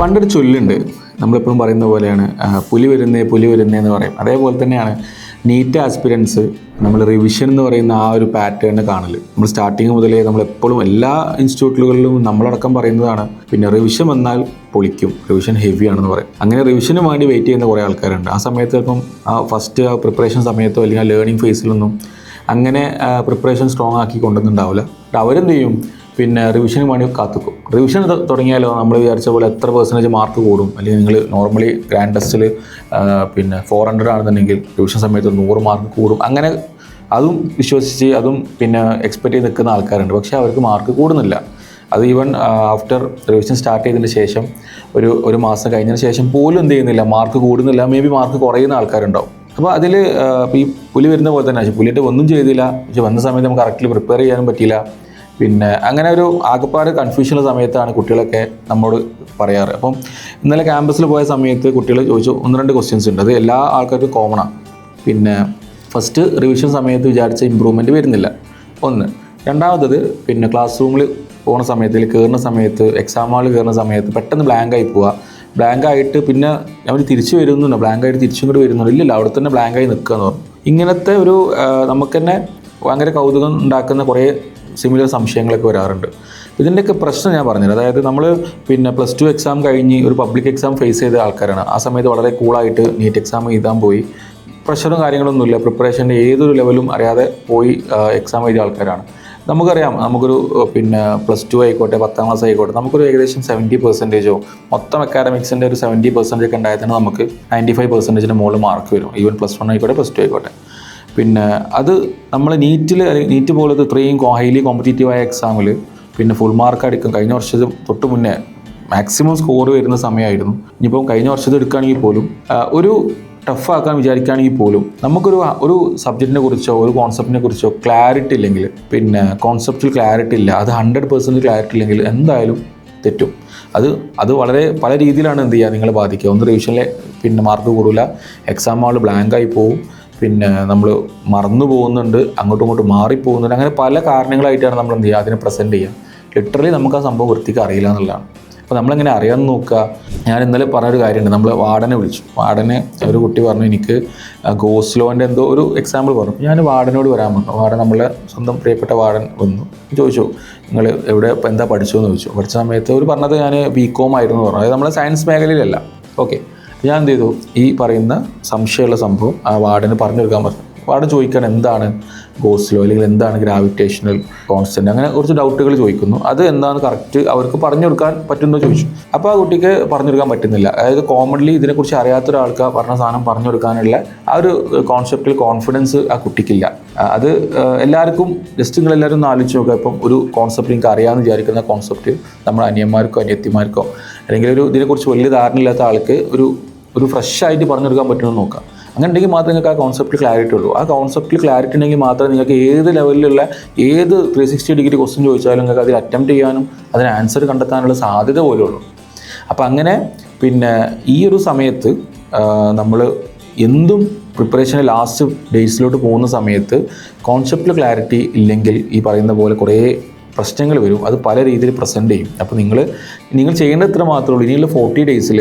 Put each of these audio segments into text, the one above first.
പണ്ടൊരു ചൊല്ലുണ്ട്, നമ്മളെപ്പോഴും പറയുന്ന പോലെയാണ് പുലി വരുന്നേ എന്ന് പറയും. അതേപോലെ തന്നെയാണ് നീറ്റ് ആസ്പിരൻസ് നമ്മൾ റിവിഷൻ എന്ന് പറയുന്ന ആ ഒരു പാറ്റേൺ കാണൽ. നമ്മൾ സ്റ്റാർട്ടിങ് മുതലേ നമ്മളെപ്പോഴും എല്ലാ ഇൻസ്റ്റിറ്റ്യൂട്ടുകളിലും നമ്മളടക്കം പറയുന്നതാണ്, പിന്നെ റിവിഷൻ വന്നാൽ പൊളിക്കും, റിവിഷൻ ഹെവി ആണെന്ന് പറയും. അങ്ങനെ റിവിഷന് വേണ്ടി വെയിറ്റ് ചെയ്യുന്ന കുറേ ആൾക്കാരുണ്ട്. ആ സമയത്ത് ചിലപ്പം ഫസ്റ്റ് പ്രിപ്പറേഷൻ സമയത്തോ അല്ലെങ്കിൽ ലേണിംഗ് ഫേസിലൊന്നും അങ്ങനെ പ്രിപ്പറേഷൻ സ്ട്രോങ് ആക്കി കൊണ്ടുവന്നുണ്ടാവില്ല. അവരെന്ത് ചെയ്യും, പിന്നെ റിവിഷന് വേണ്ടി കാത്തുക്കും. റിവിഷൻ തുടങ്ങിയാലോ നമ്മൾ വിചാരിച്ച പോലെ എത്ര % മാർക്ക് കൂടും, അല്ലെങ്കിൽ നിങ്ങൾ നോർമലി ഗ്രാൻഡ് ടെസ്റ്റിൽ പിന്നെ 400 ആണെന്നുണ്ടെങ്കിൽ റിവിഷൻ സമയത്ത് 100 മാർക്ക് കൂടും. അങ്ങനെ അതും വിശ്വസിച്ച് അതും പിന്നെ എക്സ്പെക്റ്റ് ചെയ്ത് നിൽക്കുന്ന ആൾക്കാരുണ്ട്. പക്ഷേ അവർക്ക് മാർക്ക് കൂടുന്നില്ല. അത് ഈവൻ ആഫ്റ്റർ റിവിഷൻ സ്റ്റാർട്ട് ചെയ്തതിന് ശേഷം ഒരു മാസം കഴിഞ്ഞതിന് ശേഷം പോലും എന്ത് ചെയ്യുന്നില്ല, മാർക്ക് കൂടുന്നില്ല, മേ ബി മാർക്ക് കുറയുന്ന ആൾക്കാരുണ്ടാവും. അപ്പോൾ അതിൽ ഈ പുലി വരുന്ന പോലെ തന്നെ പുലിയിട്ട് ഒന്നും ചെയ്തില്ല, പക്ഷെ വന്ന സമയത്ത് നമുക്ക് കറക്റ്റ്ലി പ്രിപ്പയർ ചെയ്യാനും പറ്റിയില്ല. പിന്നെ അങ്ങനെ ഒരു ആകപ്പാട് കൺഫ്യൂഷനുള്ള സമയത്താണ് കുട്ടികളൊക്കെ നമ്മോട് പറയാറ്. അപ്പം ഇന്നലെ ക്യാമ്പസിൽ പോയ സമയത്ത് കുട്ടികൾ ചോദിച്ചു 1-2 ക്വസ്റ്റ്യൻസ് ഉണ്ട്. അത് എല്ലാ ആൾക്കാർക്കും കോമണാണ്. പിന്നെ ഫസ്റ്റ് റിവിഷൻ സമയത്ത് വിചാരിച്ച ഇമ്പ്രൂവ്മെൻറ്റ് വരുന്നില്ല, ഒന്ന്. രണ്ടാമത്തത് പിന്നെ ക്ലാസ് റൂമിൽ പോകുന്ന സമയത്ത് കയറുന്ന സമയത്ത് എക്സാം ഹാളിൽ കയറുന്ന സമയത്ത് പെട്ടെന്ന് ബ്ലാങ്കായി പോവുക. ബ്ലാങ്കായിട്ട് പിന്നെ അവർ തിരിച്ചു വരുന്നുണ്ടോ, ബ്ലാങ്കായിട്ട് തിരിച്ചും കൂടി വരുന്നുണ്ടോ, ഇല്ല അവിടെ തന്നെ ബ്ലാങ്കായി നിൽക്കുക എന്ന് പറഞ്ഞു. ഇങ്ങനത്തെ ഒരു നമുക്ക് തന്നെ ഭയങ്കര കൗതുകം ഉണ്ടാക്കുന്ന കുറേ സിമിലർ സംശയങ്ങളൊക്കെ വരാറുണ്ട്. ഇതിൻ്റെയൊക്കെ പ്രശ്നം ഞാൻ പറഞ്ഞുതരാം. അതായത് നമ്മൾ പിന്നെ +2 എക്സാം കഴിഞ്ഞ് ഒരു പബ്ലിക് എക്സാം ഫേസ് ചെയ്ത ആൾക്കാരാണ്. ആ സമയത്ത് വളരെ കൂളായിട്ട് നീറ്റ് എക്സാം എഴുതാൻ പോയി, പ്രഷറും കാര്യങ്ങളൊന്നുമില്ല, പ്രിപ്പറേഷൻ്റെ ഏതൊരു ലെവലും അറിയാതെ പോയി എക്സാം എഴുതിയ ആൾക്കാരാണ്. നമുക്കറിയാം, നമുക്കൊരു പിന്നെ +2 ആയിക്കോട്ടെ 10ാം ക്ലാസ് ആയിക്കോട്ടെ, നമുക്കൊരു ഏകദേശം 70% മൊത്തം അക്കാഡമിക്സിൻ്റെ ഒരു 70% ഒക്കെ ഉണ്ടായാൽ തന്നെ നമുക്ക് 95% മുകളിൽ മാർക്ക് വരും. ഈവൻ +1 ആയിക്കോട്ടെ +2 ആയിക്കോട്ടെ. പിന്നെ അത് നമ്മൾ നീറ്റ് പോലത്തെ ഇത്രയും ഹൈലി കോമ്പറ്റീറ്റീവായ എക്സാമിൽ പിന്നെ ഫുൾ മാർക്ക് അടിക്കും. കഴിഞ്ഞ വർഷത്തെ തൊട്ട് മുന്നേ മാക്സിമം സ്കോർ വരുന്ന സമയമായിരുന്നു. ഇനിയിപ്പം കഴിഞ്ഞ വർഷത്തെ എടുക്കുകയാണെങ്കിൽ പോലും ഒരു ടഫാക്കാൻ വിചാരിക്കുകയാണെങ്കിൽ പോലും നമുക്കൊരു സബ്ജക്റ്റിനെ കുറിച്ചോ ഒരു കോൺസെപ്റ്റിനെ കുറിച്ചോ ക്ലാരിറ്റി ഇല്ലെങ്കിൽ, പിന്നെ കോൺസെപ്റ്റിൽ ക്ലാരിറ്റി ഇല്ല, അത് 100% ക്ലാരിറ്റി ഇല്ലെങ്കിൽ എന്തായാലും തെറ്റും. അത് വളരെ പല രീതിയിലാണ് എന്ത് ചെയ്യുക, നിങ്ങളെ ബാധിക്കുക. ഒന്ന് റിവിഷനിലെ പിന്നെ മാർക്ക് കൂടില്ല, എക്സാം ഹാൾ ബ്ലാങ്കായി പോവും, പിന്നെ നമ്മൾ മറന്നു പോകുന്നുണ്ട്, അങ്ങോട്ടും ഇങ്ങോട്ടും മാറിപ്പോകുന്നുണ്ട്. അങ്ങനെ പല കാരണങ്ങളായിട്ടാണ് നമ്മൾ എന്ത് ചെയ്യുക, അതിനെ പ്രസൻറ്റ് ചെയ്യുക. ലിറ്ററലി നമുക്ക് ആ സംഭവം വൃത്തിക്ക് അറിയില്ല എന്നുള്ളതാണ്. അപ്പോൾ നമ്മളെങ്ങനെ അറിയാമെന്ന് നോക്കുക. ഞാൻ ഇന്നലെ പറഞ്ഞൊരു കാര്യമുണ്ട്, നമ്മൾ വാർഡനെ വിളിച്ചു. വാർഡനെ ഒരു കുട്ടി പറഞ്ഞു എനിക്ക് ഗോസ്ലോൻ്റെ എന്തോ ഒരു എക്സാമ്പിൾ പറഞ്ഞു. ഞാൻ വാർഡനോട് വരാൻ പറഞ്ഞു. വാർഡൻ നമ്മളെ സ്വന്തം പ്രിയപ്പെട്ട വാർഡൻ വന്നു, ചോദിച്ചു നിങ്ങൾ എവിടെ എന്താ പഠിച്ചു എന്ന് ചോദിച്ചു. പഠിച്ച സമയത്ത് ഒരു പറഞ്ഞത് ഞാൻ BCom ആയിരുന്നു പറഞ്ഞു. അതായത് നമ്മളെ സയൻസ് മേഖലയിലല്ല. ഓക്കെ, ഞാൻ എന്ത് ചെയ്തു, ഈ പറയുന്ന സംശയമുള്ള സംഭവം ആ വാർഡന് പറഞ്ഞു കൊടുക്കാൻ പറഞ്ഞു. വാർഡൻ ചോദിക്കുകയാണ് എന്താണ് ഗോസ്ലോ അല്ലെങ്കിൽ എന്താണ് ഗ്രാവിറ്റേഷണൽ കോൺസ്റ്റൻറ്റ്, അങ്ങനെ കുറച്ച് ഡൗട്ടുകൾ ചോദിക്കുന്നു. അത് എന്താണ് കറക്റ്റ് അവർക്ക് പറഞ്ഞു കൊടുക്കാൻ പറ്റുമെന്ന് ചോദിച്ചു. അപ്പോൾ ആ കുട്ടിക്ക് പറഞ്ഞു കൊടുക്കാൻ പറ്റുന്നില്ല. അതായത് കോമൺലി ഇതിനെക്കുറിച്ച് അറിയാത്ത ഒരാൾക്ക് പറഞ്ഞ സാധനം പറഞ്ഞു കൊടുക്കാനുള്ള ആ ഒരു കോൺസെപ്റ്റിൽ കോൺഫിഡൻസ് ആ കുട്ടിക്കില്ല. അത് എല്ലാവർക്കും ജസ്റ്റ് നിങ്ങളെല്ലാവരും ഒന്ന് ആലോചിച്ച് നോക്കുക. ഇപ്പം ഒരു കോൺസെപ്റ്റ് നിങ്ങൾക്ക് അറിയാമെന്ന് വിചാരിക്കുന്ന കോൺസെപ്റ്റ് നമ്മുടെ അനിയന്മാർക്കോ അനിയത്തിമാർക്കോ അല്ലെങ്കിൽ ഇതിനെക്കുറിച്ച് വലിയ ധാരണയില്ലാത്ത ആൾക്ക് ഒരു ഫ്രഷ് ആയിട്ട് പറഞ്ഞു കൊടുക്കാൻ പറ്റുമെന്ന് നോക്കാം. അങ്ങനെ ഉണ്ടെങ്കിൽ മാത്രമേ നിങ്ങൾക്ക് ആ കോൺസെപ്റ്റിൽ ക്ലാരിറ്റി ഉള്ളൂ. ആ കോൺസെപ്റ്റിൽ ക്ലാരിറ്റി ഉണ്ടെങ്കിൽ മാത്രമേ നിങ്ങൾക്ക് ഏത് ലെവലിലുള്ള ഏത് 360 ഡിഗ്രി ക്വസ്റ്റ്യൻ ചോദിച്ചാലും നിങ്ങൾക്ക് അതിൽ അറ്റംപ്റ്റ് ചെയ്യാനും അതിന് ആൻസർ കണ്ടെത്താനുള്ള സാധ്യത പോലും ഉള്ളൂ. അപ്പോൾ അങ്ങനെ പിന്നെ ഈ ഒരു സമയത്ത് നമ്മൾ എന്തും പ്രിപ്പറേഷന് ലാസ്റ്റ് ഡേയ്സിലോട്ട് പോകുന്ന സമയത്ത് കോൺസെപ്റ്റിൽ ക്ലാരിറ്റി ഇല്ലെങ്കിൽ ഈ പറയുന്ന പോലെ കുറേ പ്രശ്നങ്ങൾ വരും. അത് പല രീതിയിൽ പ്രസൻറ്റ് ചെയ്യും. അപ്പോൾ നിങ്ങൾ ചെയ്യേണ്ടത് ഇത്ര മാത്രമേ ഉള്ളൂ. ഇനിയുള്ള 40 ഡേയ്സിൽ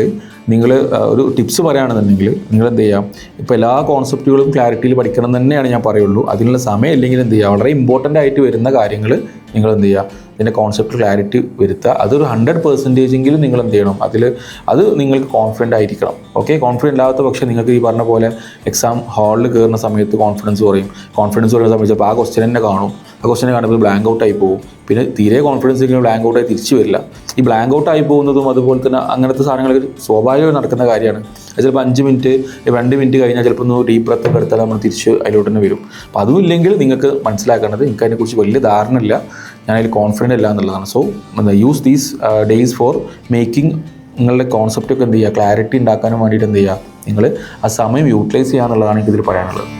നിങ്ങൾ ഒരു ടിപ്സ് പറയുകയാണെന്നുണ്ടെങ്കിൽ നിങ്ങൾ എന്ത് ചെയ്യാം, ഇപ്പോൾ എല്ലാ കോൺസെപ്റ്റുകളും ക്ലാരിറ്റിയിൽ പഠിക്കണം എന്ന് തന്നെയാണ് ഞാൻ പറയുള്ളൂ. അതിനുള്ള സമയം ഇല്ലെങ്കിൽ എന്ത് ചെയ്യുക, വളരെ ഇമ്പോർട്ടൻ്റ് ആയിട്ട് വരുന്ന കാര്യങ്ങൾ നിങ്ങൾ എന്ത് ചെയ്യുക, ഇതിൻ്റെ കോൺസെപ്റ്റ് ക്ലാരിറ്റി വരുത്തുക. അതൊരു 100% നിങ്ങൾ എന്ത് ചെയ്യണം, അത് നിങ്ങൾക്ക് കോൺഫിഡൻ്റ് ആയിരിക്കണം. ഓക്കെ, കോൺഫിഡൻ്റ് ഇല്ലാത്ത പക്ഷേ നിങ്ങൾക്ക് ഈ പറഞ്ഞ പോലെ എക്സാം ഹാളിൽ കയറുന്ന സമയത്ത് കോൺഫിഡൻസ് കുറയും. കോൺഫിഡൻസ് കുറയുന്ന സമയത്ത് അപ്പോൾ ആ ക്വസ്റ്റ്യൻ തന്നെ കാണും. ആ ക്വസ്റ്റ്യൻ കാണുമ്പോൾ ബ്ലാങ്ക് ഔട്ടായി പോകും. പിന്നെ തീരെ കോൺഫിഡൻസ് ഇങ്ങനെ ബ്ലാങ്ക് ഔട്ടായി തിരിച്ചു വരില്ല. ഈ ബ്ലാങ്ക് ഔട്ടായി പോകുന്നതും അതുപോലെ തന്നെ അങ്ങനത്തെ സാധനങ്ങളൊക്കെ സ്വാഭാവികമായി നടക്കുന്ന കാര്യമാണ്. അത് ചിലപ്പോൾ 5 മിനിറ്റ് 2 മിനിറ്റ് കഴിഞ്ഞാൽ ചിലപ്പോൾ ഒന്ന് ഡീപ്പ് ബ്രത്ത് ഒക്കെ എടുത്താൽ നമ്മൾ തിരിച്ച് അതിലോട്ട് തന്നെ വരും. അപ്പോൾ അതും ഇല്ലെങ്കിൽ നിങ്ങൾക്ക് മനസ്സിലാക്കേണ്ടത് എനിക്ക് അതിനെക്കുറിച്ച് വലിയ ധാരണ ഇല്ല, ഞാനതിൽ കോൺഫിഡൻ്റ് ഇല്ല എന്നുള്ളതാണ്. So use these days for making നിങ്ങളുടെ കോൺസെപ്റ്റൊക്കെ എന്ത് ചെയ്യുക, ക്ലാരിറ്റി ഉണ്ടാക്കാനും വേണ്ടിയിട്ട് എന്ത് ചെയ്യുക, നിങ്ങൾ ആ സമയം യൂട്ടിലൈസ് ചെയ്യുക എന്നുള്ളതാണ് എനിക്കിതിൽ പറയാനുള്ളത്.